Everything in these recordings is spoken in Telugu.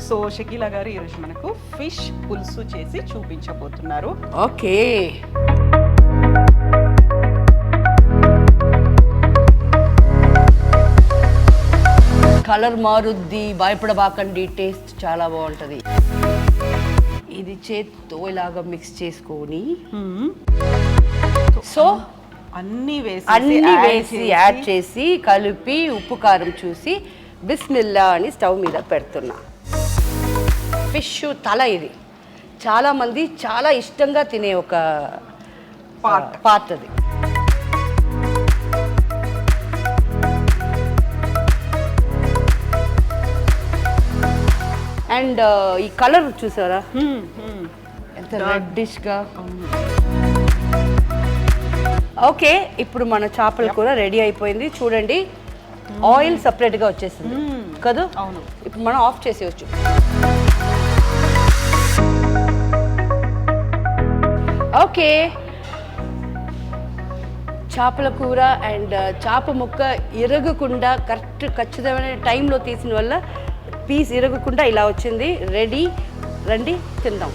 సో షకీలా గారు ఈరోజు మనకు ఫిష్ పులుసు చేసి చూపించబోతున్నారు. ఓకే, కలర్ మారుద్ది, భయపడబాకండి, టేస్ట్ చాలా బాగుంటుంది. ఇది చేత్తో ఇలాగా మిక్స్ చేసుకొని సో అన్నీ వేసి యాడ్ చేసి కలిపి ఉప్పు కారం చూసి బిస్మిల్లా అని స్టవ్ మీద పెడుతున్నా. ఫిష్ తల ఇది చాలా మంది చాలా ఇష్టంగా తినే ఒక పార్ట్ అది. అండ్ ఈ కలర్ చూసారా ఎంత రెడ్డిష్గా. ఓకే, ఇప్పుడు మన చేపల కూర రెడీ అయిపోయింది. చూడండి, ఆయిల్ సపరేట్గా వచ్చేసింది కదా. అవును, ఇప్పుడు మనం ఆఫ్ చేసేయచ్చు. ఓకే, చేపల కూర అండ్ చేప ముక్క ఇరగకుండా ఖచ్చితమైన టైంలో తీసిన వల్ల పీస్ ఇరగకుండా ఇలా వచ్చింది. రెడీ, రండి తిందాం.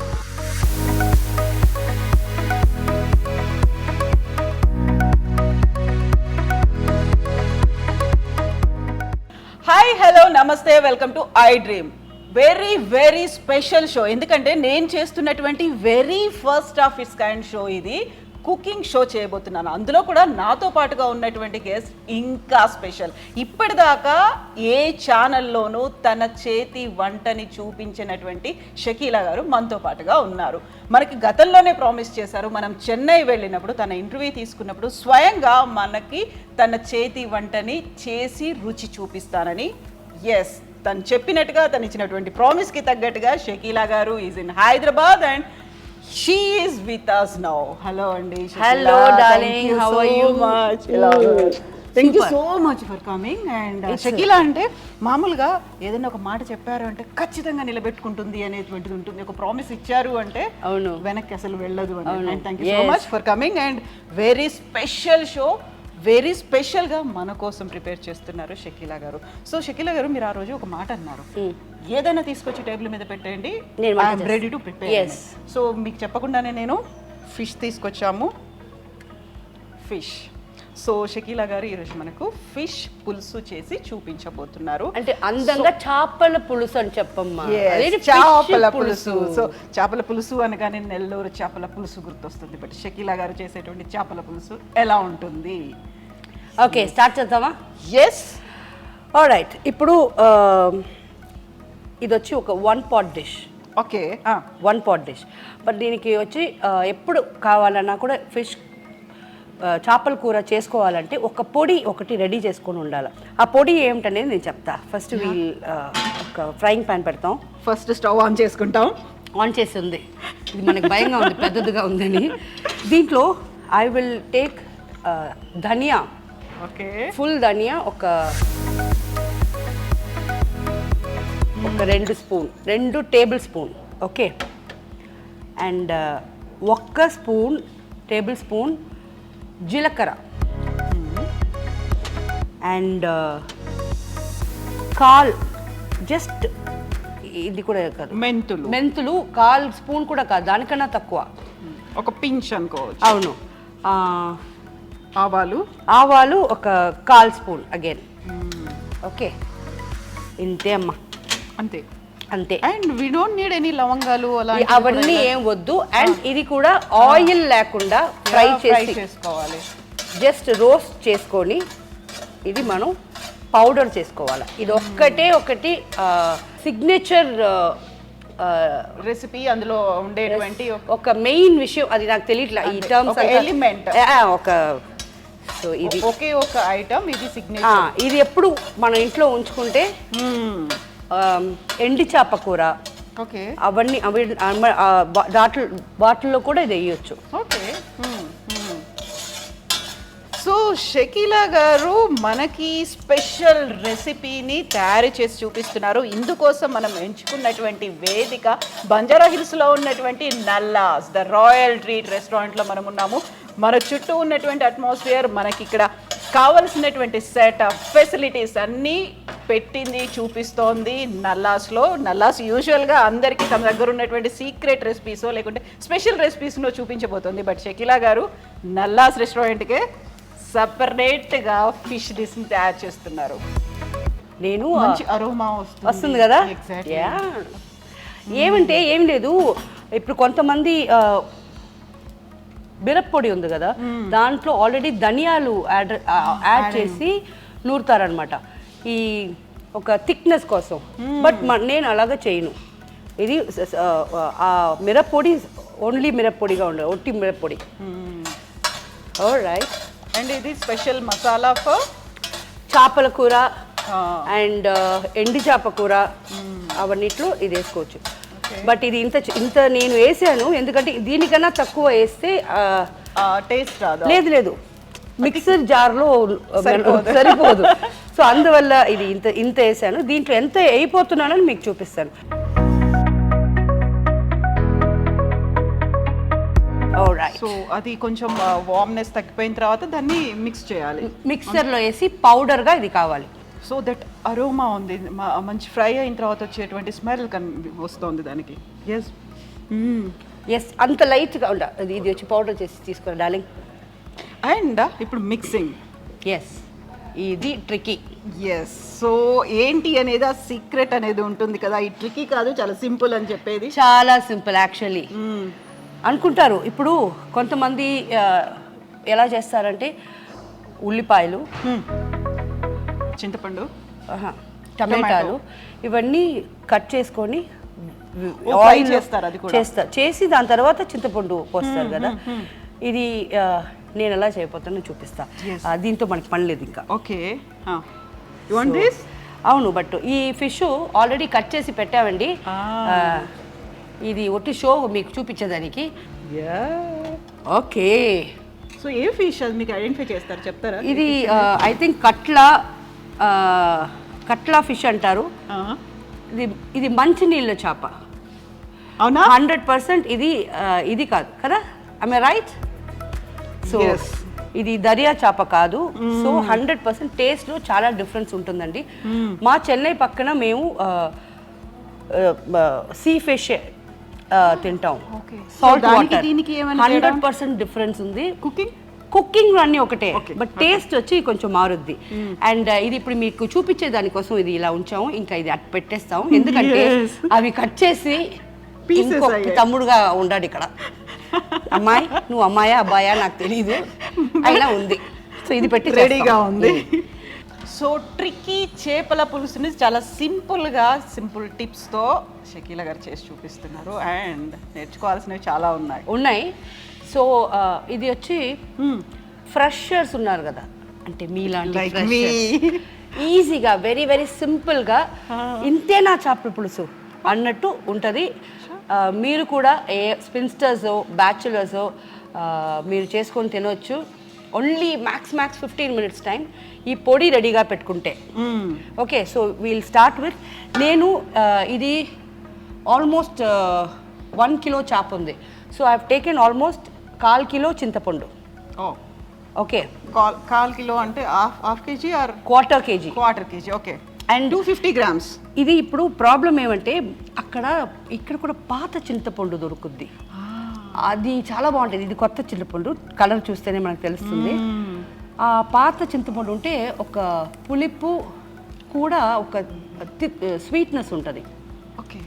హాయ్, హలో, నమస్తే, welcome to I dream. Very special show. ఎందుకంటే నేను చేస్తున్నటువంటి very first of it's kind show ఇది. కుకింగ్ షో చేయబోతున్నాను. అందులో కూడా నాతో పాటుగా ఉన్నటువంటి గెస్ట్ ఇంకా స్పెషల్. ఇప్పటిదాకా ఏ ఛానల్లోనూ తన చేతి వంటని చూపించినటువంటి షకీలా గారు మనతో పాటుగా ఉన్నారు. మనకి గతంలోనే ప్రామిస్ చేశారు, మనం చెన్నై వెళ్ళినప్పుడు తన ఇంటర్వ్యూ తీసుకున్నప్పుడు స్వయంగా మనకి తన చేతి వంటని చేసి రుచి చూపిస్తానని. ఎస్, తను చెప్పినట్టుగా, తను ఇచ్చినటువంటి ప్రామిస్కి తగ్గట్టుగా షకీలా గారు is in Hyderabad and she is with us now. Hello Andi. Hello darling, how are you? Thank you so much for coming. And Shakeela అంటే మామూలుగా ఏదైనా ఒక మాట చెప్పారు అంటే ఖచ్చితంగా నిలబెట్టుకుంటుంది అనేటువంటిది ఉంటుంది. ఒక ప్రామిస్ ఇచ్చారు అంటే అవును, వెనక్కి అసలు వెళ్ళదు అని. And thank you so much for coming. And very special show, very స్పెషల్గా మన కోసం ప్రిపేర్ చేస్తున్నారు షకీలా గారు. సో షకీలా గారు, మీరు ఆ రోజు ఒక మాట అన్నారు, ఏదైనా తీసుకొచ్చి టేబుల్ మీద పెట్టండి, I'm ready to prepare. So మీకు చెప్పకుండానే నేను ఫిష్ తీసుకొచ్చాము. ఫిష్. సో షకీలా గారు ఈరోజు మనకు ఫిష్ పులుసు చేసి చూపించబోతున్నారు. అంటే అందంగా చేపల పులుసు అని చెప్పమ్మా. చేపల పులుసు. సో చేపల పులుసు అనగానే నెల్లూరు చేపల పులుసు గుర్తొస్తుంది. బట్ షకీలా గారు చేసేటువంటి చేపల పులుసు ఎలా ఉంటుంది? ఓకే, స్టార్ట్ చేద్దామా? Yes, alright. ఇప్పుడు ఇది వచ్చి ఒక 1 pot dish. Okay, 1 pot dish. But దీనికి వచ్చి ఎప్పుడు కావాలన్నా కూడా ఫిష్ చేపల కూర చేసుకోవాలంటే ఒక పొడి ఒకటి రెడీ చేసుకొని ఉండాలి. ఆ పొడి ఏమిటనేది నేను చెప్తా. ఫస్ట్ ఒక ఫ్రైయింగ్ ప్యాన్ పెడతాం. ఫస్ట్ స్టవ్ ఆన్ చేసుకుంటాం. ఆన్ చేసి ఉంది, ఇది మనకి భయంగా ఉంది, పెద్దదిగా ఉందని. దీంట్లో I will take dhania. Okay, full dhania ఒక 2 tablespoon. Okay, and 1 tablespoon జీలకర్ర అండ్ జస్ట్ ఇది కూడా కాదు, మెంతులు 1 స్పూన్ కూడా కాదు, దానికన్నా తక్కువ, ఒక పించ్ అనుకోవచ్చు. అవును. ఆవాలు ఒక 1/4 స్పూన్ అగైన్. ఓకే, ఇంతే అమ్మా, అంతే. And we don't need any లవంగాలు అలా అవన్నీ ఏం వద్దు. అండ్ ఇది కూడా ఆయిల్ లేకుండా ఫ్రై చేసుకోవాలి. జస్ట్ రోస్ట్ చేసుకొని ఇది మనం పౌడర్ చేసుకోవాలి. ఇది ఒకటి సిగ్నేచర్ రెసిపీ. అందులో ఉండేటువంటి ఒక మెయిన్ విషయం అది నాకు తెలియట్లా ఈ టర్మ్స్, ఎలిమెంట్ ఒక. సో ఇది ఒక ఐటమ్, ఇది సిగ్నేచర్. ఇది ఎప్పుడు మన ఇంట్లో ఉంచుకుంటే ఎండి చేప కూర, ఓకే, అవన్నీ వాటిల్లో కూడా ఇది వేయచ్చు. ఓకే. సో షకీలా గారు మనకి స్పెషల్ రెసిపీని తయారు చేసి చూపిస్తున్నారు. ఇందుకోసం మనం ఎంచుకున్నటువంటి వేదిక బంజారా హిల్స్లో ఉన్నటువంటి నల్లాస్ ద రాయల్ ట్రీట్ రెస్టారెంట్లో మనం ఉన్నాము. మన చుట్టూ ఉన్నటువంటి అట్మాస్ఫియర్, మనకి ఇక్కడ కావలసినటువంటి సెటప్ ఫెసిలిటీస్ అన్నీ పెట్టింది చూపిస్తోంది నల్లాస్ యూజువల్గా అందరికీ తమ దగ్గర ఉన్నటువంటి సీక్రెట్ రెసిపీసో లేకుంటే స్పెషల్ రెసిపీస్నో చూపించబోతోంది. బట్ షకీలా గారు నల్లాస్ రెస్టారెంట్కే సపరేట్గా ఫిష్ డిష్ని తయారు చేస్తున్నారు. నేను మంచి అరోమా వస్తుంది కదా. ఏమంటే ఏం లేదు, ఇప్పుడు కొంతమంది మిరప్పొడి ఉంది కదా, దాంట్లో ఆల్రెడీ ధనియాలు యాడ్ చేసి నూరుతారనమాట ఈ ఒక థిక్నెస్ కోసం. బట్ నేను అలాగా చేయను. ఇది ఆ మిరప్పొడి ఓన్లీ మిరప్పొడిగా ఉండదు, ఒట్టి మిరప్పొడి. రైట్. అండ్ ఇది స్పెషల్ మసాలా ఫర్ చేపల కూర అండ్ ఎండి చేప కూర అవన్నిట్లో ఇది వేసుకోవచ్చు. బట్ ఇది ఇంత నేను వేసాను ఎందుకంటే దీనికన్నా తక్కువ వేస్తే టేస్ట్ రాదు. లేదు మిక్సర్ జార్లో సరిపోదు. సో అందువల్ల ఇది ఇంత వేసాను. దీంట్లో ఎంత అయిపోతున్నానని మీకు చూపిస్తాను. సో అది కొంచెం వార్మ్నెస్ తగ్గిపోయిన తర్వాత దాన్ని మిక్స్ చేయాలి. మిక్సర్లో వేసి పౌడర్గా ఇది కావాలి. సో దట్ అరోమా ఉంది, మంచి ఫ్రై అయిన తర్వాత వచ్చేటువంటి స్మెల్ వస్తుంది దానికి. ఎస్ అంత లైట్గా ఉండాలి. ఇది వచ్చి పౌడర్ చేసి తీసుకోండి డార్లింగ్. అండ్ ఇప్పుడు మిక్సింగ్. ఎస్ ఇది ట్రికీ. ఎస్. సో ఏంటి అనేది ఆ సీక్రెట్ అనేది ఉంటుంది కదా, ఈ ట్రికీ కాదు, చాలా సింపుల్ అని చెప్పేది. చాలా సింపుల్ యాక్చువల్లీ అనుకుంటారు. ఇప్పుడు కొంతమంది ఎలా చేస్తారంటే ఉల్లిపాయలు, చింతపండు, టమాటాలు ఇవన్నీ కట్ చేసుకొని ఆయిల్ చేస్తారు. అది కూడా చేసి దాని తర్వాత చింతపండు పోస్తారు కదా. ఇది నేను ఎలా చేయబోతానో చూపిస్తా. దీంతో మనకి పని లేదు ఇంకా. ఓకే. అవును, బట్ ఈ ఫిష్ ఆల్రెడీ కట్ చేసి పెట్టామండి. ఇది ఒట్టి షో మీకు చూపించేదానికి. ఓకే. సో ఏ ఫిష్ అది మీకు ఐడెంటిఫై చేస్తారు, చెప్తారా? ఇది ఐ థింక్ కట్లా ఫిష్ అంటారు. ఇది మంచి నీళ్ళ చేప. అవునా? 100% ఇది కాదు కదా, ఐ రైట్? సో ఇది దర్యా చేప కాదు. సో 100% టేస్ట్లో చాలా డిఫరెన్స్ ఉంటుందండి. మా చెన్నై పక్కన మేము సీ ఫిష్ తింటాం. Salt water. 100% డిఫరెన్స్ ఉంది. కుకింగ్ అన్నీ ఒకటే, బట్ టేస్ట్ వచ్చి కొంచెం మారుద్ది. అండ్ ఇది ఇప్పుడు మీకు చూపించే దానికోసం ఇది ఇలా ఉంచాము. ఇంకా ఇది అటు పెట్టేస్తాం ఎందుకంటే అవి కట్ చేసి ఇంకొక తమ్ముడుగా ఉండాడు ఇక్కడ. అమ్మాయి, నువ్వు అమ్మాయా అబ్బాయా నాకు తెలీదు, అయినా ఉంది. సో ఇది పెట్టి రెడీగా ఉంది. సో ట్రిక్కీ చేపల పులుసుని చాలా సింపుల్ టిప్స్తో షకీలా గారు చేసి చూపిస్తున్నారు. అండ్ నేర్చుకోవాల్సినవి చాలా ఉన్నాయి. సో ఇది వచ్చి ఫ్రెషర్స్ ఉన్నారు కదా, అంటే మీలాంటి ఈజీగా వెరీ వెరీ సింపుల్గా ఇంతేనా చేపల పులుసు అన్నట్టు ఉంటుంది. మీరు కూడా స్పిన్స్టర్స్ బ్యాచులర్స్ మీరు చేసుకొని తినవచ్చు. ఓన్లీ మ్యాక్స్ 15 minutes టైం ఈ పొడి రెడీగా పెట్టుకుంటే. Okay. So we'll start with, నేను ఇది ఆల్మోస్ట్ 1 kilo చేప ఉంది. So I have taken almost 1/4 kilo చింతపండు. ఓకే. 1/4 kilo అంటే half KG or quarter KG? Quarter KG. Okay. And 250 grams. ఇది ఇప్పుడు ప్రాబ్లం ఏమంటే ఇక్కడ కూడా పాత చింతపండు దొరుకుద్ది. అది చాలా బాగుంటుంది. ఇది కొత్త చింతపండు, కలర్ చూస్తేనే మనకు తెలుస్తుంది. ఆ పాత చింతపండు ఉంటే ఒక పులుపు కూడా ఒక స్వీట్నెస్ ఉంటుంది. ఓకే.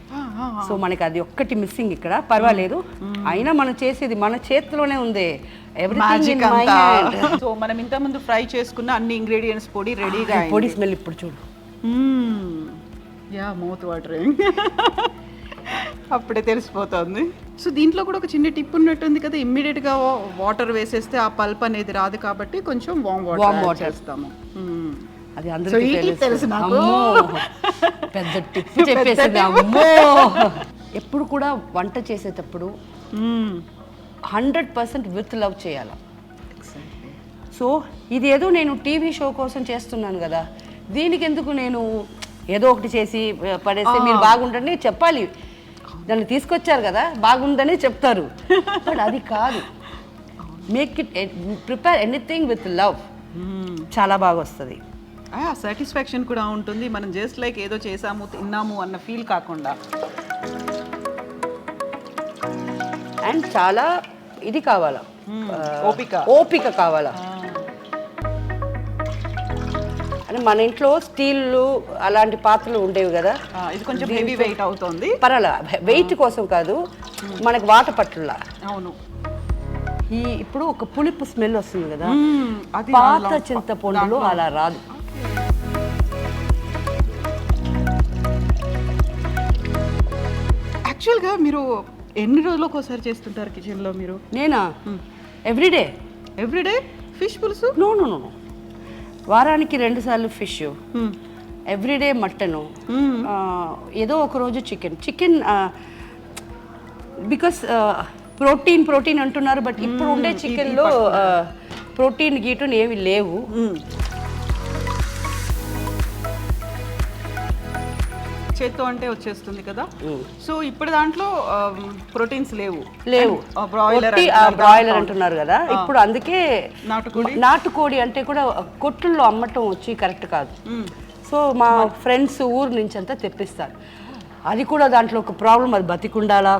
సో మనకి అది ఒక్కటి మిస్సింగ్ ఇక్కడ. పర్వాలేదు, అయినా మనం చేసేది మన చేతిలోనే ఉంది. ఎవ్రీథింగ్. సో మనం ఇంతకుముందు ఫ్రై చేసుకున్న అన్ని ఇంగ్రీడియంట్స్ పొడి రెడీగా. పొడి స్మెల్ ఇప్పుడు చూడు. Mouth watering. అప్పుడే తెలిసిపోతుంది. సో దీంట్లో కూడా ఒక చిన్న టిప్ ఉన్నట్టుంది కదా, ఇమ్మీడియట్గా వాటర్ వేసేస్తే ఆ పల్ప్ అనేది రాదు కాబట్టి కొంచెం వామ్ వాటర్ చేస్తాము. అది అందరికీ తెలుసు నాకు. పెద్ద టిప్ చెప్పేసింది. అమ్మో. ఎప్పుడు కూడా వంట చేసేటప్పుడు 100% విత్ లవ్ చేయాలి. సో ఇది ఏదో నేను టీవీ షో కోసం చేస్తున్నాను కదా, దీనికి ఎందుకు నేను ఏదో ఒకటి చేసి పడేస్తే మీరు బాగుంటుందని చెప్పాలి. దాన్ని తీసుకొచ్చారు కదా, బాగుందని చెప్తారు. బట్ అది కాదు. Make it, prepare anything with love. చాలా బాగా వస్తుంది. సాటిస్ఫాక్షన్ కూడా ఉంటుంది, మనం జస్ట్ లైక్ ఏదో చేసాము తిన్నాము అన్న ఫీల్ కాకుండా. అండ్ చాలా ఇది కావాలా, ఓపిక కావాలా. అంటే మన ఇంట్లో స్టీల్ అలాంటి పాత్రలు ఉండేవి కదా, ఇది కొంచెం హెవీ వెయిట్ అవుతుంది. పర్వాలా, వెయిట్ కోసం కాదు, మనకు వాత పట్టులా. అవును. ఇప్పుడు ఒక పులుపు స్మెల్ వస్తుంది కదా, పాత చింతపండులో అలా రాదు. యాక్చువల్గా మీరు ఎన్ని రోజులకు ఒకసారి చేస్తుంటారు కిచెన్లో మీరు? నేనా ఎవ్రీడే ఫిష్ పులుసు? నో, వారానికి 2 సార్లు ఫిష్, ఎవ్రీడే మటను, ఏదో ఒక రోజు చికెన్ బికాస్ ప్రోటీన్ అంటున్నారు, బట్ ఇప్పుడు ఉండే చికెన్లో ప్రోటీన్ గీటున్ ఏవి లేవు. చేత్తో అంటే వచ్చేస్తుంది కదా, సో ఇప్పుడు దాంట్లో ప్రోటీన్స్ లేవు. బ్రాయిలర్ అంటున్నారు కదా, ఇప్పుడు అందుకే నాటుకోడి అంటే కూడా కొట్టుల్లో అమ్మటం వచ్చి కరెక్ట్ కాదు. సో మా ఫ్రెండ్స్ ఊరు నుంచి అంతా తెప్పిస్తారు. అది కూడా దాంట్లో ఒక ప్రాబ్లం, అది బతికుండాలా.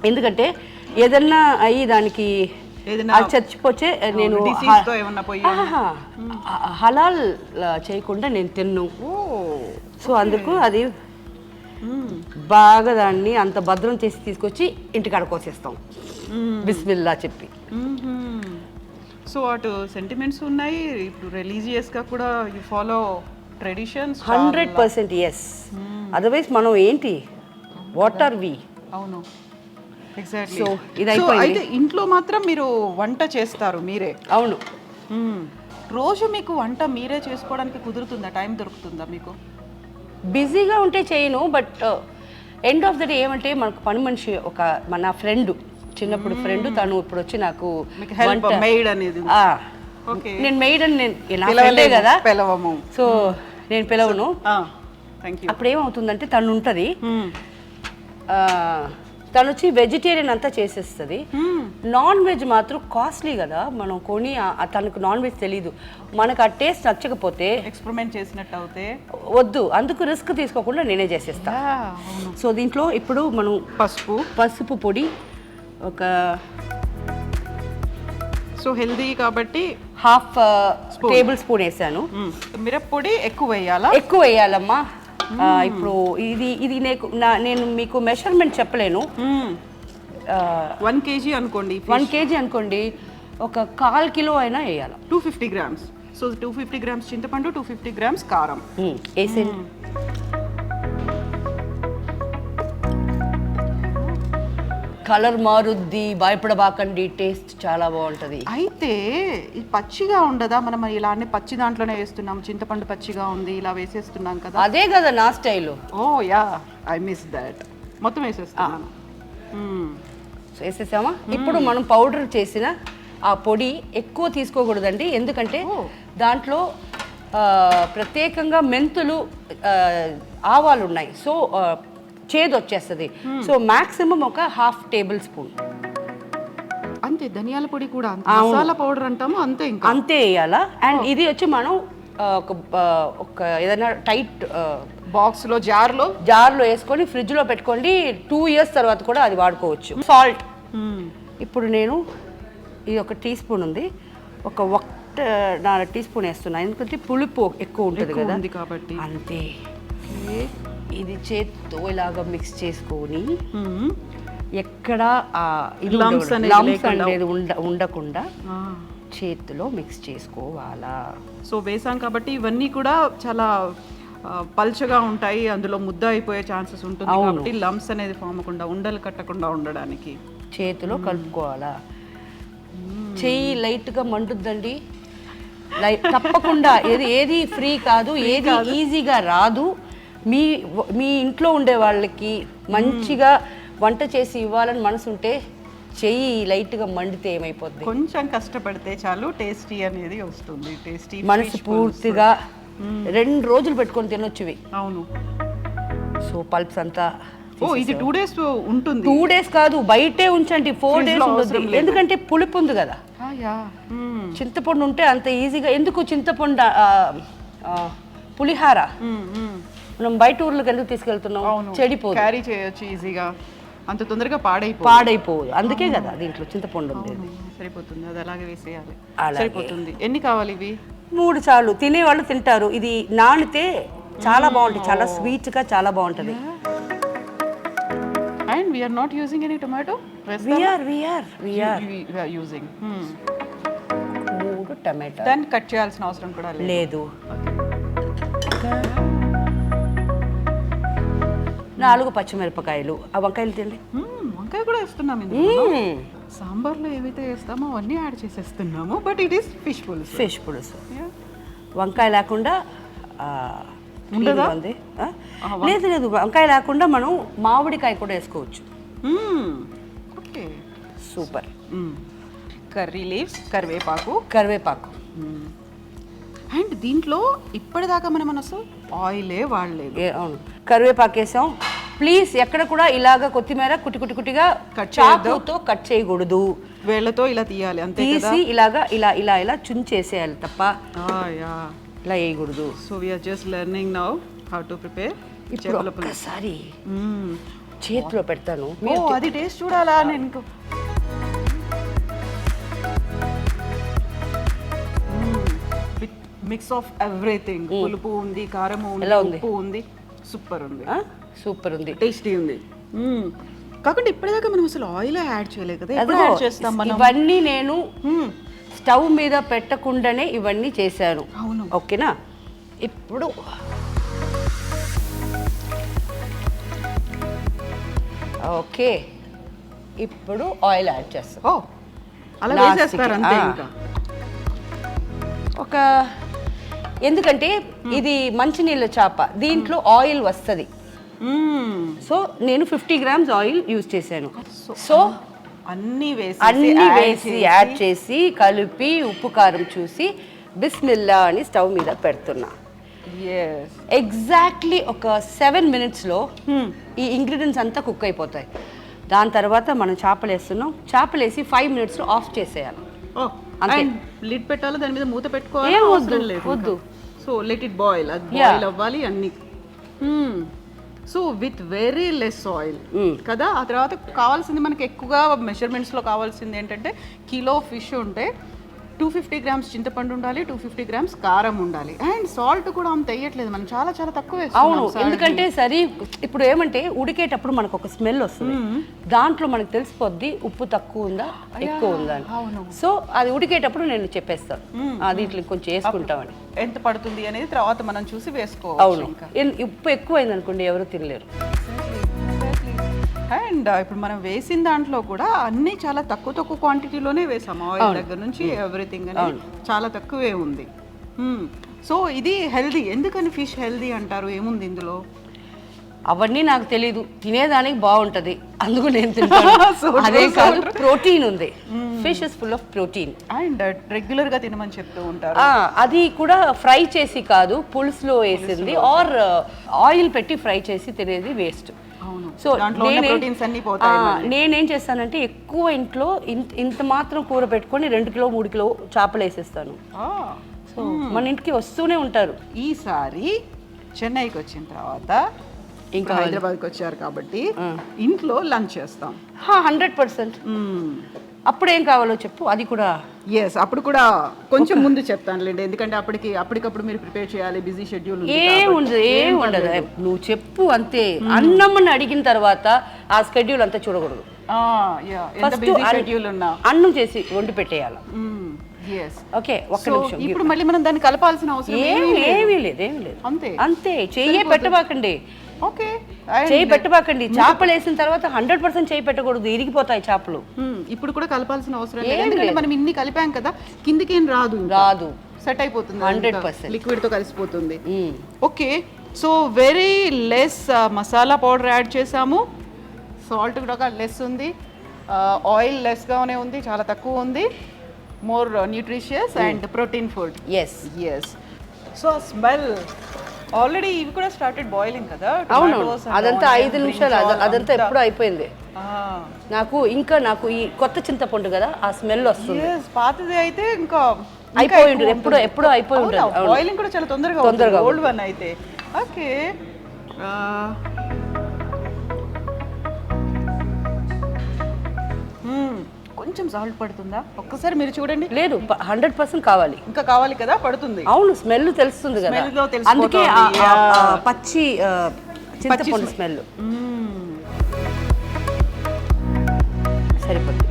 ఎందుకంటే ఏదన్నా అయ్యి దానికి అది చచ్చిపోతే నేను హలాల్ చేయకుండా నేను తిన్ను. సో అందుకు అది బాగా దాన్ని అంత భద్రం చేసి తీసుకొచ్చి ఇంటికాడ కోసేస్తాం బిస్మిల్లా చెప్పి. సో అటు సెంటిమెంట్స్ ఉన్నాయి, ఇప్పుడు రిలీజియస్గా కూడా you follow traditions 100%. Yes, otherwise మనం ఏంటి, వాట్ ఆర్ వి? అవును, ఎగ్జాక్ట్లీ. సో ఇది అయిపోయింది. ఇంట్లో మాత్రం మీరు వంట చేస్తారు మీరే? అవును. రోజు మీకు వంట మీరే చేసుకోవడానికి కుదురుతుందా, టైం దొరుకుతుందా మీకు? బిజీగా ఉంటే చేయను, but end of the day ఏమంటే మనకు పని మనిషి మన ఫ్రెండ్, చిన్నప్పుడు ఫ్రెండ్, తను ఇప్పుడు వచ్చి నాకు మెయిడ్ అనేది. నేను మెయిడ్ అని నేను కదా పిలవము, సో నేను పిలవను. అప్పుడు ఏమవుతుందంటే తను ఉంటుంది, తను వచ్చి వెజిటేరియన్ అంతా చేసేస్తుంది. నాన్ వెజ్ మాత్రం కాస్ట్లీ కదా, మనం కొని తనకు నాన్ వెజ్ తెలీదు, మనకు ఆ టేస్ట్ నచ్చకపోతే ఎక్స్పెరిమెంట్ చేసినట్టు అవుతే వద్దు, అందుకు రిస్క్ తీసుకోకుండా నేనే చేసేస్తా. సో దీంట్లో ఇప్పుడు మనం పసుపు పొడి ఒక, సో హెల్దీ కాబట్టి ½ టేబుల్ స్పూన్ వేసాను. మిరప్పొడి ఎక్కువ వేయాలమ్మా. ఇప్పుడు ఇది నేను మీకు మెషర్మెంట్ చెప్పలేను. 1 kg అనుకోండి, 1 kg అనుకోండి, ఒక 1/4 కిలో అయినా వేయాలి. 250 grams. సో 250 grams చింతపండు, 250 grams కారం వేసేయండి. కలర్ మారుద్ది, భయపడబాకండి, టేస్ట్ చాలా బాగుంటుంది. అయితే ఇది పచ్చిగా ఉండదా? మనం ఇలానే పచ్చి దాంట్లోనే వేస్తున్నాం, చింతపండు పచ్చిగా ఉంది, ఇలా వేసేస్తున్నాం కదా. అదే కదా నా style. Oh yeah, I miss that. మొత్తం వేసేస్తున్నాను. వేసేసామా? ఇప్పుడు మనం పౌడర్ చేసిన ఆ పొడి ఎక్కువ తీసుకోకూడదండి, ఎందుకంటే దాంట్లో ప్రత్యేకంగా మెంతులు, ఆవాలు ఉన్నాయి, సో చేదు వచ్చేస్తుంది. సో మాక్సిమం ఒక ½ టేబుల్ స్పూన్ అంతే. ధనియాల పొడి కూడా మసాలా పౌడర్ అంటాము, అంతే, ఇంకా అంతే వేయాలా. అండ్ ఇది వచ్చి మనం ఒక ఏదైనా టైట్ బాక్స్లో జార్లో వేసుకొని ఫ్రిడ్జ్లో పెట్టుకోండి. 2 years తర్వాత కూడా అది వాడుకోవచ్చు. సాల్ట్ ఇప్పుడు నేను ఇది ఒక టీ స్పూన్ ఉంది, ఒక 1.5 టీ స్పూన్ వేస్తున్నా, ఎందుకంటే పులుపు ఎక్కువ ఉంటుంది కదా కాబట్టి. అంతే. ఇది చేత్తో ఇలాగా మిక్స్ చేసుకొని ఎక్కడ లమ్స్ అనేది ఉండకుండా చేతిలో మిక్స్ చేసుకోవాలా. సో వేసాం కాబట్టి ఇవన్నీ కూడా చాలా పల్చగా ఉంటాయి, అందులో ముద్ద అయిపోయే ఛాన్సెస్ ఉంటుంది కాబట్టి లమ్స్ అనేది ఫామ్ అవ్వకుండా, ఉండలు కట్టకుండా ఉండడానికి చేతిలో కలుపుకోవాలా. చెయ్యి లైట్గా మండుద్దండి, తప్పకుండా. ఏది ఫ్రీ కాదు, ఏది ఈజీగా రాదు. మీ ఇంట్లో ఉండే వాళ్ళకి మంచిగా వంట చేసి ఇవ్వాలని మనసు ఉంటే చెయ్యి లైట్గా మండితే ఏమైపోద్ది, కొంచెం కష్టపడితే చాలు టేస్టీ అనేది వస్తుంది. టేస్టీ మనసు పూర్తిగా 2 రోజులు పెట్టుకొని తినొచ్చువి. అవును. సో పల్ప్స్ అంతా ఇది 2 days ఉంటుంది. 2 days కాదు, బయటే ఉంచండి, 4 days ఉంటుంది, ఎందుకంటే పులుపు ఉంది కదా. యా చింతపండు ఉంటే అంత ఈజీగా ఎందుకు చింతపండు పులిహార మనం బయట ఊర్లకు ఎందుకు తీసుకెళ్తున్నాం, చెడిపోదు, క్యారీ చేయొచ్చు ఈజీగా, అంత తొందరగా పాడైపోదు. అందుకే కదా దీంట్లో చింతపండు ఉంది. సరిపోతుంది, అది అలాగే వేసేయాలి, అలాగే. సరిపోతుంది. ఎన్ని కావాలి ఇవి? 3 చాలు, తినేవాళ్ళు తింటారు. ఇది నానితే చాలా బాగుంటుంది, చాలా స్వీట్ గా చాలా బాగుంటది. And we are not using any tomato? We are using. 3 టమాటా. దాన్ని కట్ చేయాల్సిన అవసరం కూడా లేదు. 4 పచ్చిమిరపకాయలు. ఆ వంకాయలు తిండి. వంకాయ కూడా వేస్తున్నాం ఇందులో. సాంబార్లో ఏవైతే వేస్తామో అవన్నీ యాడ్ చేసేస్తున్నాము, but it is fish pulusu. వంకాయ లేకుండా ఉంది. లేదు, వంకాయ లేకుండా మనం మామిడికాయ కూడా వేసుకోవచ్చు. Okay, super. కర్రీ లీవ్స్, కరివేపాకు. అండ్ దీంట్లో ఇప్పటిదాకా మనం అసలు ఆయిలే వాడలేదు. అవును, కరివేపాకు వేసాం. ప్లీజ్ ఎక్కడ కూడా ఇలాగా కొత్తిమీర కుట్టిగా చాకుతో కట్ చేయకూడదు, వేళ్ళతో ఇలా తీయాలి అంతే కదా. తీసి ఇలా చుంచేసేయాలి తప్ప ఇలా వేయకూడదు. So we are just learning now how to prepare. ఇప్పుడు ఒక్కసారి చేతిలో పెడతాను, అది టేస్ట్ చూడాలా నేను. విత్ మిక్స్ ఆఫ్ ఎవ్రీథింగ్, పులుపు ఉంది, కారం ఉంది, ఉప్పు ఉంది, సూపర్ ఉంది, టేస్టీ ఉంది. కాకుండా ఇప్పటిదాకా మనం అసలు ఆయిల్ యాడ్ చేయలేదు కదా. ఎప్పుడు యాడ్ చేస్తాం మనం? ఇవన్నీ నేను స్టవ్ మీద పెట్టకుండానే ఇవన్నీ చేశాను. అవును, ఓకేనా. ఇప్పుడు ఓకే, ఇప్పుడు ఆయిల్ యాడ్ చేస్తాం. అలా వేసేస్తారు అంతే. ఇంకా ఒక ఎందుకంటే ఇది మంచినీళ్ళ చేప, దీంట్లో ఆయిల్ వస్తుంది. సో నేను 50 grams ఆయిల్ యూజ్ చేశాను. సో అన్నీ వేసి యాడ్ చేసి కలిపి ఉప్పు కారం చూసి బిస్మిల్లా అని స్టవ్ మీద పెడుతున్నా. ఎగ్జాక్ట్లీ ఒక 7 minutesలో ఈ ఇంగ్రీడియంట్స్ అంతా కుక్ అయిపోతాయి. దాని తర్వాత మనం చేపలు వేస్తున్నాం. చేపలు వేసి 5 minutesలో ఆఫ్ చేసేయాలి. లిడ్ పెట్టాలి, దాని మీద మూత పెట్టుకోవాలి. వద్దు. సో లెట్ ఇట్ బాయిల్, అది బాయిల్ అవ్వాలి అన్ని. So with very less oil కదా. ఆ తర్వాత కావాల్సింది మనకి ఎక్కువగా మెజర్మెంట్స్లో కావాల్సింది ఏంటంటే, కిలో ఫిష్ ఉంటే 250 grams చింతపండు ఉండాలి, 250 grams కారం ఉండాలి. అండ్ సాల్ట్ కూడా అంత వేయట్లేదు మనం, చాలా తక్కువ వేస్తాం. అవును, ఎందుకంటే సరే ఇప్పుడు ఏమంటే ఉడికేటప్పుడు మనకు ఒక స్మెల్ వస్తుంది, దాంట్లో మనకు తెలిసిపోద్ది ఉప్పు తక్కువ ఉందా ఎక్కువ ఉందా అని. సో అది ఉడికేటప్పుడు నేను చెప్పేస్తాను, దీంట్లో కొంచెం వేసుకుంటామని. ఎంత పడుతుంది అనేది తర్వాత మనం చూసి వేసుకోవాలి. అవును, ఉప్పు ఎక్కువైంది అనుకోండి ఎవరు తినలేరు. అండ్ ఇప్పుడు మనం వేసిన దాంట్లో కూడా అన్ని చాలా తక్కువ క్వాంటిటీలోనే వేసాము. ఆయిల్ దగ్గర నుంచి ఎవ్రీథింగ్ అనేది చాలా తక్కువే ఉంది. సో ఇది హెల్దీ. ఎందుకని ఫిష్ హెల్దీ అంటారు? ఏముంది ఇందులో? అవన్నీ నాకు తెలీదు, తినేదానికి బాగుంటది అందుకు నేను తింటాను. అదే కాదు, ప్రోటీన్ ఉంది. Fish is full of protein. And regular గా తినమని చెప్తూ ఉంటారు. అది కూడా ఫ్రై చేసి కాదు, పులుసులో వేసింది ఆర్ ఆయిల్ పెట్టి ఫ్రై చేసి తినేది వేస్ట్. సో నేనేం చేస్తానంటే ఎక్కువ ఇంట్లో ఇంత మాత్రం కూర పెట్టుకొని 2 కిలో 3 కిలో చేపలు వేసేస్తాను. సో మన ఇంటికి వస్తూనే ఉంటారు. ఈసారి చెన్నైకి వచ్చిన తర్వాత ఇంకా హైదరాబాద్కి వచ్చారు కాబట్టి ఇంట్లో లంచ్ చేస్తాం 100%. అప్పుడు ఏం కావాలో చెప్పు, అది కూడా. అప్పుడు కూడా కొంచెం ముందు చెప్తానులేండి, ఎందుకంటే అప్పటికప్పుడు మీరు ప్రిపేర్ చేయాలి, బిజీ షెడ్యూల్. ఏం ఉండదు, నువ్వు చెప్పు అంతే. అన్నం అడిగిన తర్వాత ఆ షెడ్యూల్ అంతా చూడకూడదు. అన్నం చేసి వండి పెట్టేయాలి. ఓకే, ఒక్క నిమిషం. ఇప్పుడు మళ్ళీ మనం దాన్ని కలపాల్సిన అవసరం ఏమీ లేదు. అంతే చెయ్యే పెట్టబాకండి. ఓకే, చేయి పెట్టబాకండి. చేపలు వేసిన తర్వాత 100% చేయి పెట్టకూడదు, ఇరిగిపోతాయి చేపలు. ఇప్పుడు కూడా కలపాల్సిన అవసరం లేదు, ఎందుకంటే మనం ఇన్ని కలిపాం కదా, కిందికి ఏం రాదు, సెట్ అయిపోతుంది. 100% లిక్విడ్ తో కలిసిపోతుంది. Okay, so very less masala powder add చేసాము. సాల్ట్ కూడా లెస్ ఉంది, ఆయిల్ లెస్ గానే ఉంది, చాలా తక్కువ ఉంది. More nutritious and protein food. Yes. So smell already ఇవి కూడా స్టార్టెడ్ బాయిలింగ్ కదా. అవును, tomatoes and అదంతా onion, 5 నిమిషాలు brinjal అదంతా ఎప్పుడూ అయిపోయింది. నాకు ఈ కొత్త చింతపండు కదా ఆ స్మెల్ వస్తుంది. Yes, పాతది అయితే ఇంకా అయిపోయి ఉంటుంది, ఎప్పుడో అయిపోయి ఉంటుంది. బాయిలింగ్ కూడా చాలా తొందరగా ఓల్డ్ వన్ అయితే. ఓకే, కొంచెం సాల్ట్ పడుతుందా ఒక్కసారి మీరు చూడండి. లేదు, 100% కావాలి. ఇంకా కావాలి కదా, పడుతుంది. అవును, స్మెల్ తెలుస్తుంది కదా, Smell లో తెలిసిపోతుంది. అందుకే పచ్చి చింతపండు స్మెల్ సరిపోతుంది.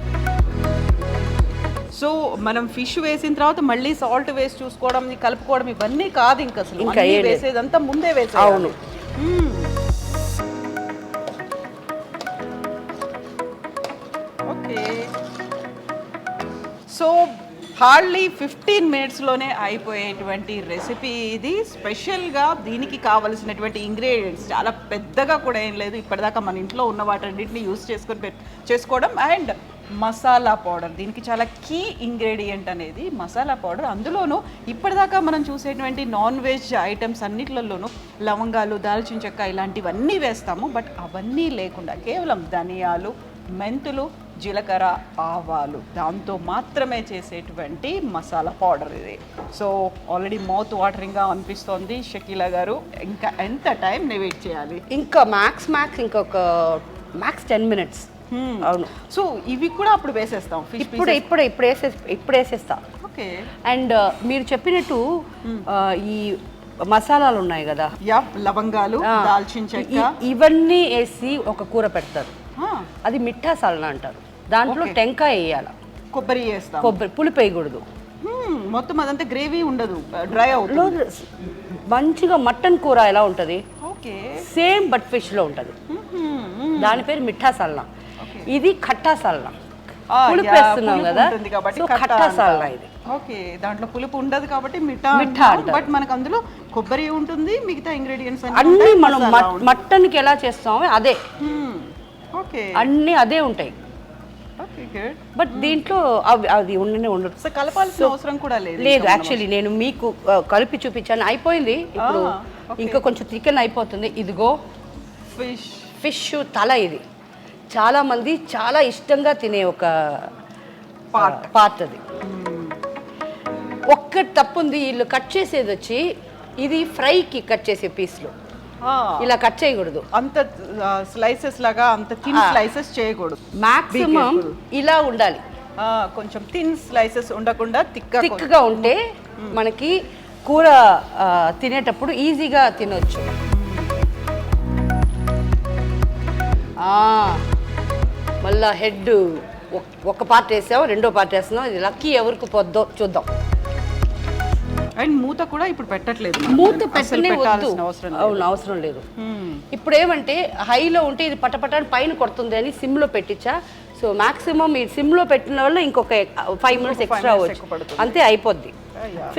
సో మనం ఫిష్ వేసిన తర్వాత మళ్ళీ సాల్ట్ వేసి చూసుకోవడం, కలుపుకోవడం ఇవన్నీ కాదు ఇంకా అసలు. ఇంకా అన్నీ వేసేదంతా ముందే వేసేయాలి. అవును. ఓకే, సో హార్డ్లీ 15 మినిట్స్లోనే అయిపోయేటువంటి రెసిపీ ఇది. స్పెషల్గా దీనికి కావలసినటువంటి ఇంగ్రీడియంట్స్ చాలా పెద్దగా కూడా ఏం లేదు. ఇప్పటిదాకా మన ఇంట్లో ఉన్న వాటన్నిటిని యూస్ చేసుకోవడం. అండ్ మసాలా పౌడర్, దీనికి చాలా కీ ఇంగ్రీడియంట్ అనేది మసాలా పౌడర్. అందులోనూ ఇప్పటిదాకా మనం చూసేటువంటి నాన్ వెజ్ ఐటమ్స్ అన్నిట్లలోనూ లవంగాలు, దాల్చిన చెక్క ఇలాంటివన్నీ వేస్తాము. బట్ అవన్నీ లేకుండా కేవలం ధనియాలు, మెంతులు, జీలకర్ర, ఆవాలు, దాంతో మాత్రమే చేసేటువంటి మసాలా పౌడర్ ఇది. సో ఆల్రెడీ మౌత్ వాటరింగ్గా అనిపిస్తోంది. షకీలా గారు, ఇంకా ఎంత టైం వెయిట్ చేయాలి? ఇంకా ఇంకొక మ్యాక్స్ 10 మినిట్స్. అవును. సో ఇవి కూడా అప్పుడు వేసేస్తాం. ఇప్పుడు వేసేస్తా. ఓకే. అండ్ మీరు చెప్పినట్టు ఈ మసాలాలు ఉన్నాయి కదా, లవంగాలు, దాల్చిన చెక్క, ఇవన్నీ వేసి ఒక కూర పెడతారు. అది మిఠా సాలనా అంటారు. దాంట్లో టెంకాయ వేయాలి, కొబ్బరి వేస్తాం. కొబ్బరి పులుపు వేయకూడదు. మొత్తం అదంతా గ్రేవీ ఉండదు, డ్రై అవుతుంది. మంచిగా మటన్ కూర ఎలా ఉంటుంది ఓకే, సేమ్ బట్ ఫిష్ లో ఉంటుంది. దాని పేరు మిఠా సాలనా. ఇది ఖట్టా సాలనా. పులుపు వేస్తున్నాం కదా, సో ఖట్టా సాలనా ఇది. ఓకే, దాంట్లో పులుపు ఉండదు కాబట్టి మిఠా. బట్ మనకు అందులో కొబ్బరి ఉంటుంది, మిగతా ఇంగ్రీడియంట్స్ అన్ని మనం మటన్ కి ఎలా చేస్తామో అదే. ఓకే, అన్ని అదే ఉంటాయి. Okay, good. బట్ దీంట్లో అది ఉండదు. సో కలపాల్సిన అవసరం కూడా లేదు. యాక్చువల్లీ నేను మీకు కలిపి చూపించాను, అయిపోయింది. ఇప్పుడు ఇంకా కొంచెం చికెన్ అయిపోతుంది. ఇదిగో ఫిష్ తల. ఇది చాలా మంది చాలా ఇష్టంగా తినే ఒక పార్ట్ అది. ఒక్కటి తప్పుంది, వీళ్ళు కట్ చేసేది వచ్చి ఇది ఫ్రైకి కట్ చేసే పీస్లు ఇలా కట్ చేయకూడదు. అంత స్లైసెస్ లాగా అంత థిన్ స్లైసెస్ చేయకూడదు. మాక్సిమం ఇలా ఉండాలి. కొంచెం థిన్ స్లైసెస్ ఉండకుండా థిక్గా ఉంటే మనకి కూర తినేటప్పుడు ఈజీగా తినొచ్చు. మళ్ళా హెడ్ ఒక పార్ట్ వేసాము, రెండో పార్ట్ వేస్తున్నాం. ఇది లక్కీ ఎవరికి పొద్దో చూద్దాం. అండ్ మూత కూడా ఇప్పుడు పెట్టట్లేదు, మూత పెట్టనే వద్దు. అవును, అవసరం లేదు. ఇప్పుడు ఏమంటే హైలో ఉంటే ఇది పటపటాన్ని పైన కొడుతుంది అని సిమ్లో పెట్టించా. సో మాక్సిమం ఈ సిమ్లో పెట్టిన వల్ల ఇంకొక 5 మినిట్స్ ఎక్స్ట్రా అవ్వచ్చు, అంతే అయిపోద్ది.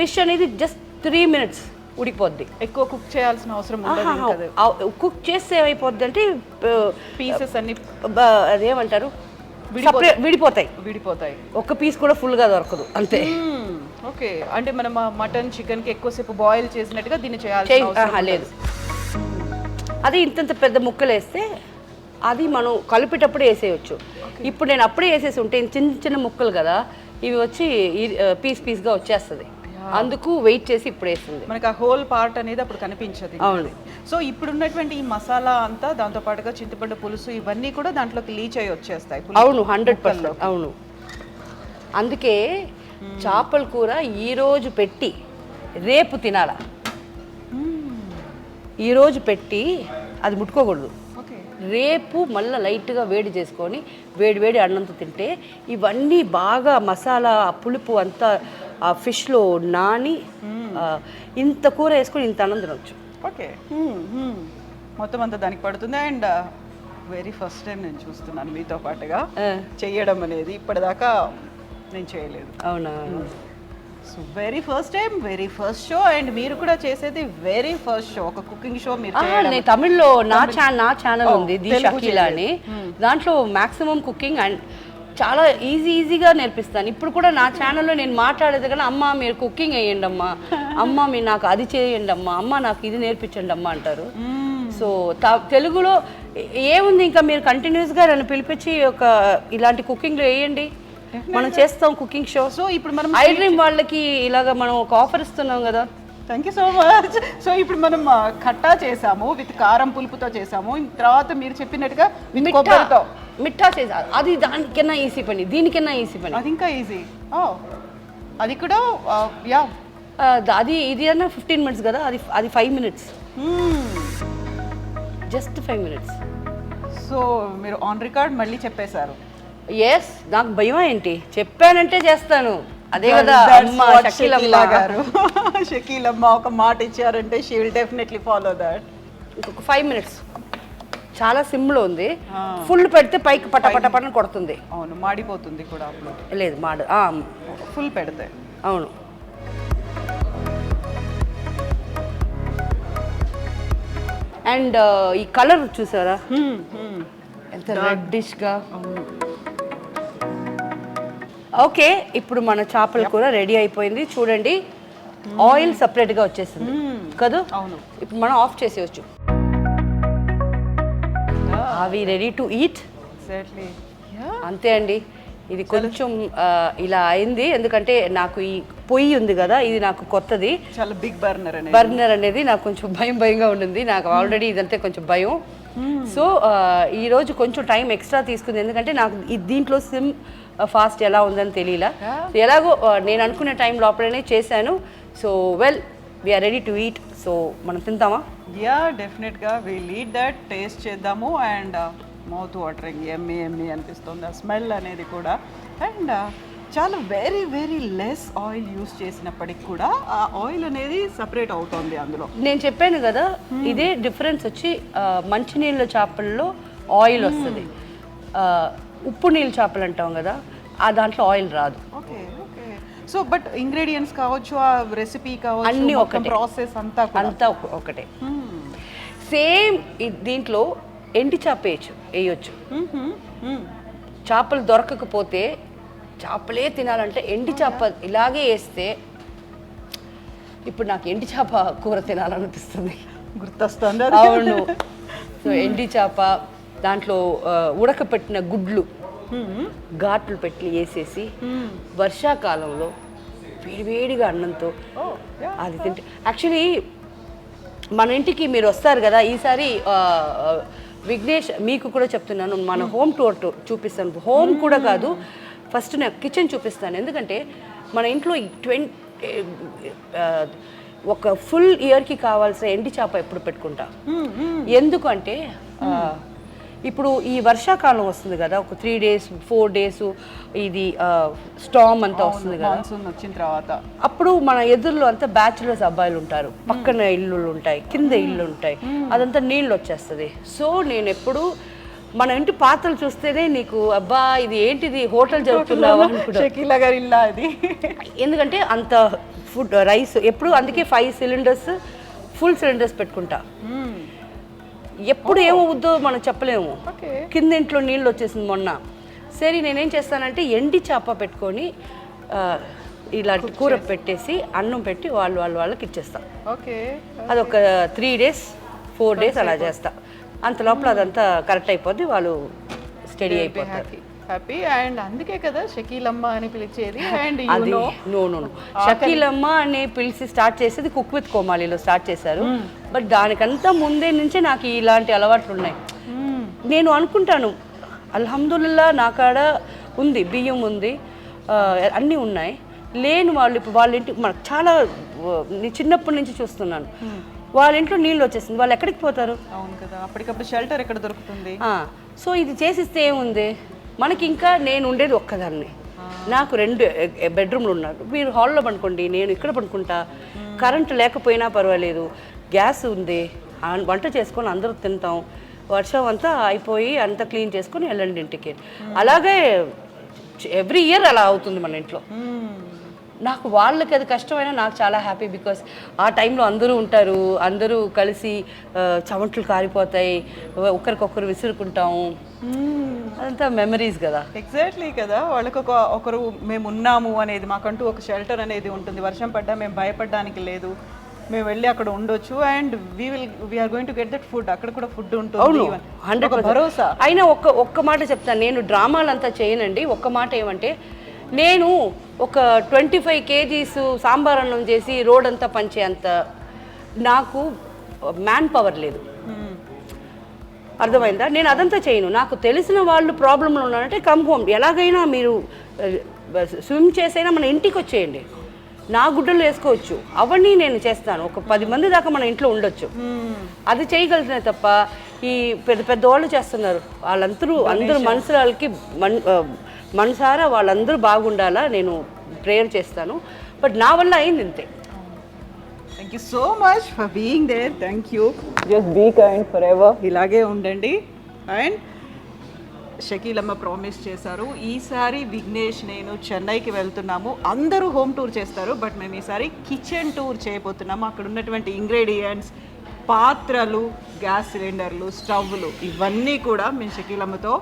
ఫిష్ అనేది జస్ట్ 3 మినిట్స్ ఉడిపోద్ది. ఎక్కువ కుక్ చేయాల్సిన అవసరం ఉండదు. కుక్ చేస్తే ఏమైపోద్ది అంటే పీసెస్ అన్ని అదేమంటారు విడిపోతాయి. ఒక్క పీస్ కూడా ఫుల్గా దొరకదు, అంతే. ఓకే, అంటే మనం మటన్, చికెన్కి ఎక్కువసేపు బాయిల్ చేసినట్టుగా దీన్ని చేయాల్సిన లేదు. అది ఇంతంత పెద్ద ముక్కలు వేస్తే అది మనం కలిపేటప్పుడు వేసేయచ్చు. ఇప్పుడు నేను అప్పుడే వేసేసి ఉంటే చిన్న చిన్న ముక్కలు కదా, ఇవి వచ్చి పీస్గా వచ్చేస్తుంది. అందుకు వెయిట్ చేసి ఇప్పుడు వేస్తుంది. మనకి ఆ హోల్ పార్ట్ అనేది అప్పుడు కనిపించదు. అవును. సో ఇప్పుడు ఉన్నటువంటి ఈ మసాలా అంతా, దాంతో పాటుగా చింతపండు పులుసు ఇవన్నీ కూడా దాంట్లోకి లీచ్ అయ్యి వచ్చేస్తాయి. అవును, 100%. అవును, అందుకే చేపల కూర ఈరోజు పెట్టి రేపు తినాల. ఈరోజు పెట్టి అది ముట్టుకోకూడదు. రేపు మళ్ళీ లైట్గా వేడి చేసుకొని వేడి అన్నంతో తింటే ఇవన్నీ బాగా మసాలా పులుపు అంతా ఆ ఫిష్లో నాని ఇంత కూర వేసుకొని ఇంత అన్నం తినొచ్చు. ఓకే, మొత్తం అంతా దానికి పడుతుంది. అండ్ వెరీ ఫస్ట్ టైం నేను చూస్తున్నాను మీతో పాటుగా చేయడం అనేది. ఇప్పటిదాకా నేను చేయలేదు. అవునా? So very first time, very first show. And మీరు కూడా చేసేది వెరీ ఫస్ట్ షో, ఒక కుకింగ్ షో మీరు చేయడం. తమిళ్లో నా ఛానల్ ఉంది ది షకీలా అని. దాంట్లో మాక్సిమం కుకింగ్ అండ్ చాలా ఈజీగా నేర్పిస్తాను. ఇప్పుడు కూడా నా ఛానల్లో నేను మాట్లాడేది కానీ అమ్మ మీరు కుకింగ్ వేయండి అమ్మా, అమ్మ మీరు నాకు అది చేయండి అమ్మా, అమ్మ నాకు ఇది నేర్పించండి అమ్మా అంటారు. సో తెలుగులో ఏముంది, ఇంకా మీరు కంటిన్యూస్గా నన్ను పిలిపించి ఒక ఇలాంటి కుకింగ్లో వేయండి, మనం చేస్తాం కుకింగ్ షో. సో ఇప్పుడు మనం ఐ డ్రీమ్ వాళ్ళకి ఇలాగ మనం ఒక ఆఫర్ ఇస్తున్నాం కదా. Thank you so much. So ఇప్పుడు మనం ఖట్టా చేసాము, విత్ కారం పులుపుతో చేసాము, తర్వాత మీరు చెప్పినట్టుగా విత్ కొబ్బరితో మిఠా చేసా, అది దానికన్నా ఈజీ పని, దీనికన్నా ఈజీ పని. అది ఇంకా ఈజీ. అది కూడా యా అది ఇది అన్న 15 minutes కదా, అది 5 minutes, జస్ట్ 5 minutes. సో మీరు ఆన్ రికార్డ్ మళ్ళీ చెప్పేశారు. ఎస్, నాకు భయం ఏంటి, చెప్పానంటే చేస్తాను, అదే కదా అమ్మ షకీలమ్మ గారు. షకీలమ్మ ఒక మాట ఇచ్చారంటే she will definitely follow that. ఇంకొక 5 minutes, చాలా సిమ్లో ఉంది. ఫుల్ పెడితే పైకి పటపటపటని కొడుతుంది. అవును, మాడిపోతుంది కూడా అప్పుడు. లేదు మాడు, ఫుల్ పెడితే. అవును. అండ్ ఈ కలర్ చూసారా ఎంత రెడ్డిష్గా. ఓకే, ఇప్పుడు మన చేపల కూర రెడీ అయిపోయింది చూడండి. ఆయిల్ సపరేట్గా వచ్చేసింది కదా. అవును, ఇప్పుడు మనం ఆఫ్ చేసేయచ్చు. అవి రెడీ టు ఈట్. ఎగ్జాక్ట్లీ. అంతే అండి, ఇది కొంచెం ఇలా అయింది ఎందుకంటే నాకు ఈ పొయ్యి ఉంది కదా, ఇది నాకు కొత్తది, చాలా బిగ్ బర్నర్ అనేది నాకు కొంచెం భయంగా ఉండింది. నాకు ఆల్రెడీ ఇదంటే కొంచెం భయం. సో ఈరోజు కొంచెం టైం ఎక్స్ట్రా తీసుకుంది ఎందుకంటే నాకు దీంట్లో సిమ్ ఫాస్ట్ ఎలా ఉందని తెలియలా. ఎలాగో నేను అనుకునే టైం లోపలనే చేశాను. So well, we are ready to eat. So మనం తింటామా? యా, డెఫినెట్గా విల్ ఈట్ దట్. టేస్ట్ చేద్దాము. అండ్ మౌత్ వాటరింగ్, ఎమ్మి అనిపిస్తుంది ఆ స్మెల్ అనేది కూడా. అండ్ చాలా వెరీ లెస్ ఆయిల్ యూస్ చేసినప్పటికి కూడా ఆ ఆయిల్ అనేది సపరేట్ అవుతుంది అందులో. నేను చెప్పాను కదా, ఇదే డిఫరెన్స్ వచ్చి మంచినీళ్ళ చేపల్లో ఆయిల్ వస్తుంది, ఉప్పు నీళ్ళ చేపలు అంటాం కదా, ఆ దాంట్లో ఆయిల్ రాదు. ఓకే. సో బట్ ఇంగ్రీడియంట్స్ కావచ్చు, ఆ రెసిపీ కావచ్చు, అన్నీ ఒకటే, ప్రాసెస్ అంతా ఒకటే. సేమ్ దీంట్లో ఎండి చేప వేయచ్చు. చేపలు దొరకకపోతే, చేపలే తినాలంటే ఎండి చేప ఇలాగే వేస్తే, ఇప్పుడు నాకు ఎండి చేప కూర తినాలనిపిస్తుంది, గుర్తొస్తుంది. అవును. సో ఎండి చేప, దాంట్లో ఉడకపెట్టిన గుడ్లు ఘాట్లు పెట్టి వేసేసి వర్షాకాలంలో వేడివేడిగా అన్నంతో అది తింటే. యాక్చువల్లీ మన ఇంటికి మీరు వస్తారు కదా ఈసారి, విఘ్నేష్ మీకు కూడా చెప్తున్నాను, మన హోమ్ టూర్ చూపిస్తాను. హోమ్ కూడా కాదు, ఫస్ట్ నేను కిచెన్ చూపిస్తాను. ఎందుకంటే మన ఇంట్లో ఒక ఫుల్ ఇయర్కి కావాల్సిన ఎండి చేప ఎప్పుడు పెట్టుకుంటా. ఎందుకంటే ఇప్పుడు ఈ వర్షాకాలం వస్తుంది కదా, ఒక 3 days 4 days ఇది స్టామ్ అంతా వస్తుంది కదా, వచ్చిన తర్వాత అప్పుడు మన ఎదురులో అంతా బ్యాచులర్స్ అబ్బాయిలు ఉంటారు, పక్కన ఇల్లు ఉంటాయి, కింద ఇల్లు ఉంటాయి, అదంతా నీళ్ళు వచ్చేస్తుంది. సో నేను ఎప్పుడు మన ఇంటి పాత్రలు చూస్తేనే నీకు అబ్బా ఇది ఏంటిది హోటల్ జరుగుతున్నావా అనుకుంటా. ఎందుకంటే అంత ఫుడ్ రైస్ ఎప్పుడు, అందుకే 5 cylinders ఫుల్ సిలిండర్స్ పెట్టుకుంటా. ఎప్పుడు ఏమవుద్దో మనం చెప్పలేము. కింద ఇంట్లో నీళ్ళు వచ్చేసింది మొన్న. సరే నేనేం చేస్తానంటే ఎండి చేప పెట్టుకొని ఇలాంటి కూర పెట్టేసి అన్నం పెట్టి వాళ్ళకి ఇచ్చేస్తాం. అదొక 3 days 4 days అలా చేస్తా. అంత లోపల అదంతా కరెక్ట్ అయిపోద్ది, వాళ్ళు స్టడీ అయిపోతారు. హ్యాపీ. అండ్ అందుకే కదా షకీలమ్మ అని పిలిచేది. అండ్ అది నో షకీలమ్మ అని పిలిచి స్టార్ట్ చేసేది కుక్ విత్ కోమాలిలో స్టార్ట్ చేశారు. బట్ దానికంతా ముందే నుంచే నాకు ఇలాంటి అలవాట్లు ఉన్నాయి. నేను అనుకుంటాను అల్హమ్దుల్లా నా కాడ ఉంది, బియ్యం ఉంది, అన్నీ ఉన్నాయి. లేని వాళ్ళు ఇప్పుడు వాళ్ళ ఇంటి మనకు చాలా చిన్నప్పటి నుంచి చూస్తున్నాను, వాళ్ళ ఇంట్లో నీళ్ళు వచ్చేసింది, వాళ్ళు ఎక్కడికి పోతారు? అవును కదా, అప్పటికప్పుడు షెల్టర్ ఎక్కడ దొరుకుతుంది? సో ఇది చేసిస్తే ఏముంది మనకి. ఇంకా నేను ఉండేది ఒక్కదాన్ని, నాకు 2 bedroomలు ఉన్నారు. మీరు హాల్లో పడుకోండి, నేను ఇక్కడ పడుకుంటా. కరెంటు లేకపోయినా పర్వాలేదు, గ్యాస్ ఉంది, వంట చేసుకొని అందరూ తింటాం. వర్షం అంతా అయిపోయి అంతా క్లీన్ చేసుకొని వెళ్ళండి ఇంటికి. అలాగే ఎవ్రీ ఇయర్ అలా అవుతుంది మన ఇంట్లో. నాకు వాళ్ళకి అది కష్టమైనా నాకు చాలా హ్యాపీ. బికాస్ ఆ టైంలో అందరూ ఉంటారు, అందరూ కలిసి చెమటలు కారిపోతాయి, ఒకరికొకరు విసురుకుంటాము, అదంతా మెమరీస్ కదా. ఎగ్జాక్ట్లీ కదా, వాళ్ళకి ఒకరు మేము ఉన్నాము అనేది, మాకంటూ ఒక షెల్టర్ అనేది ఉంటుంది. వర్షం పడ్డా మేము భయపడడానికి లేదు, మేము వెళ్ళి అక్కడ ఉండొచ్చు. And we are going to get that food, అక్కడ కూడా ఫుడ్ ఉంటుంది. 100% భరోసా. అయినా ఒక్క మాట చెప్తాను, నేను డ్రామాలంతా చేయనండి. ఒక్క మాట ఏమంటే, నేను ఒక 25 kgs సాంబార్ అన్నం చేసి రోడ్ అంతా పంచే అంత నాకు మ్యాన్ పవర్ లేదు. అర్థమైందా? నేను అదంతా చేయను. నాకు తెలిసిన వాళ్ళు ప్రాబ్లంలో ఉన్నారంటే కమ్ హోమ్, ఎలాగైనా మీరు స్విమ్ చేసైనా మన ఇంటికి వచ్చేయండి, నా గుడ్డలు వేసుకోవచ్చు, అవన్నీ నేను చేస్తాను. ఒక 10 మంది దాకా మన ఇంట్లో ఉండొచ్చు, అది చేయగలుగుతున్నా తప్ప ఈ పెద్ద పెద్ద వాళ్ళు చేస్తున్నారు, అందరూ మనుషులకి మనసారా వాళ్ళందరూ బాగుండాలా నేను ప్రేయర్ చేస్తాను. బట్ నా వల్ల అయింది ఇంతే. Thank you so much for being there. Thank you. Just be kind forever, ఇలాగే ఉండండి. అండ్ షకీలమ్మ ప్రామిస్ చేశారు, ఈసారి విఘ్నేష్ నేను చెన్నైకి వెళ్తున్నాము, అందరూ హోమ్ టూర్ చేస్తారు, బట్ మేము ఈసారి కిచెన్ టూర్ చేయబోతున్నాము. అక్కడ ఉన్నటువంటి ఇంగ్రీడియంట్స్, పాత్రలు, గ్యాస్ సిలిండర్లు, స్టవ్లు, ఇవన్నీ కూడా మేము షకీలమ్మతో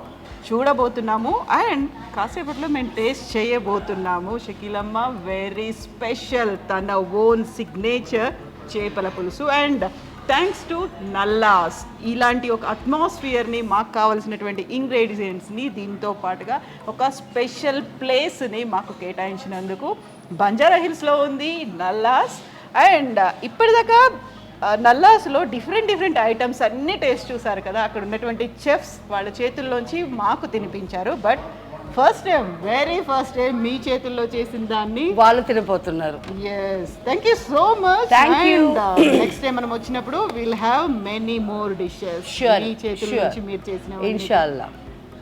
చూడబోతున్నాము. అండ్ కాసేపట్లో మేము టేస్ట్ చేయబోతున్నాము. షకీలమ్మ వెరీ స్పెషల్, తన ఓన్ సిగ్నేచర్ చేపల పులుసు. అండ్ థ్యాంక్స్ టు నల్లాస్, ఇలాంటి ఒక అట్మాస్ఫియర్ని, మాకు కావాల్సినటువంటి ఇంగ్రీడియంట్స్ని, దీంతో పాటుగా ఒక స్పెషల్ ప్లేస్ని మాకు కేటాయించినందుకు. బంజారా హిల్స్లో ఉంది నల్లాస్. అండ్ ఇప్పటిదాకా నల్లాస్లో డిఫరెంట్ ఐటమ్స్ అన్నీ టేస్ట్ చూసారు కదా, అక్కడ ఉన్నటువంటి చెఫ్స్ వాళ్ళ చేతుల్లోంచి మాకు తినిపించారు. బట్ వెరీ ఫస్ట్ టైం మీ చేతుల్లో చేసిన దాన్ని వాళ్ళు తినిపోతున్నారు. Yes, thank you so much. Thank you. Next time మనం వచ్చినప్పుడు will have many more dishes మీ చేతుల నుంచి మీరు చేసిన. ఇన్షాల్లా.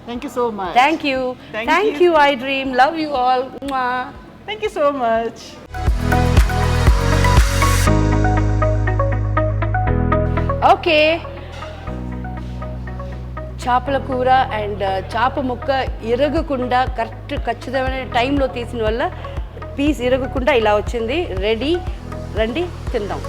Thank you so much. Thank you. I dream, love you all. Thank you so much. Okay, చేపల కూర అండ్ చేప ముక్క ఇరగకుండా ఖచ్చితమైన టైంలో తీసిన వల్ల పీస్ ఇరగకుండా ఇలా వచ్చింది. రెడీ, రండి తిందాం.